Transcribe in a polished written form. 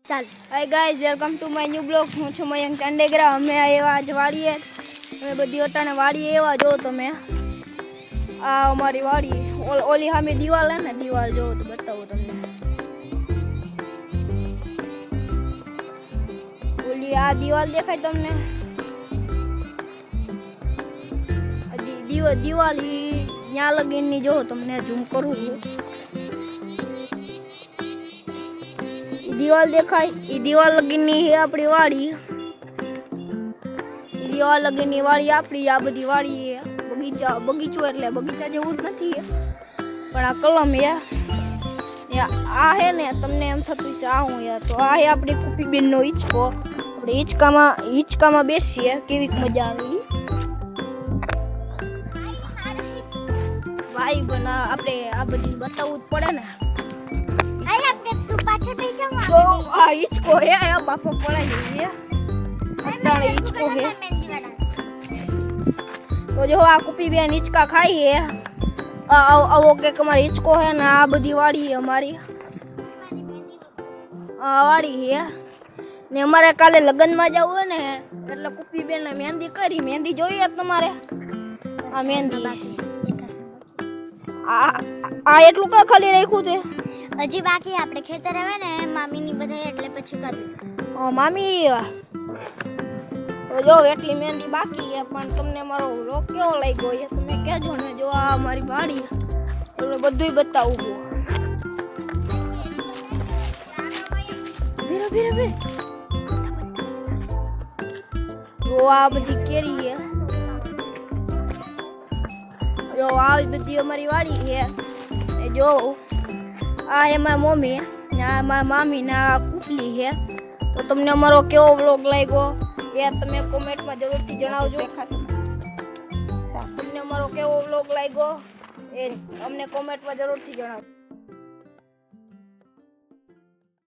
ચાલ hi guys, welcome to my new blog. હું છું મયંક ચાંડેગરા. અમે આવ્યા આજ વાડીએ. અમે બધી અટાણે વાડીએ એવા જો તમે. આ અમારી વાડી ઓલી સામે દિવાલ હે ને, દિવાલ જોવો તો બતાવું તમને. ઓલી આ દિવાલ દેખાય તમને? દિવાલ ત્યાં લગીનની જોવો તમને, ઝૂમ કરું છું. દિવાલ દેખાય એ દિવાલ લગીનની છે આપણી વાડી. દિવાલ લગીનની વાડી આપણી. આ બધી વાડી બગીચો એટલે બગીચા જેવું જ નથી પણ આ કલમ આ હે ને, તમને એમ થતું છે આ હું યાર, તો આ હે આપણી કુપીબેનનો હિંચકો. આપણે હિંચકામાં બેસીએ, કેવી મજા આવે. ભાઈ બન આપણે આ બધી બતાવવું જ પડે ને. તો આ હિંચકો હે, આ બાપો પડાઈ ગઈ અટાણે હિંચકો હે. તો જો આ કુપીબેન હિંચકા ખાઈ હે. આવો કે અમારે હિંચકો હે ને, આ બધી વાડી હે અમારી. આ વાડી હે ને અમારે કાલે લગ્નમાં જવું હોય ને, એટલે કુપીબેન મહેંદી કરી. મહેંદી જોઈએ તમારે? આ મહેંદી આ એટલું કા ખાલી રાખ્યું છે? હજી બાકી આપણે ખેતર આવે ને મામીની બધા, એટલે પછી કરી. મામી તો જો એટલી મહેંદી બાકી છે. પણ તમને મારો વ્લોગ કેવો લાગ્યો એ તમે કહેજો ને. જો આ અમારી વાડી એટલે બધુંય બતાવું. જો આ બધી કેરી છે. જો આવી બધી અમારી વાડી છે. જો આ એમાં મમ્મી ને આ મારા મામી ને આ કુપલી છે. તો તમને અમારો કેવો વ્લોગ લાગ્યો એ તમે કોમેન્ટમાં જરૂરથી જણાવજો. તમને અમારો કેવો વ્લોગ લાગ્યો એ અમને કોમેન્ટમાં જરૂરથી જણાવજો.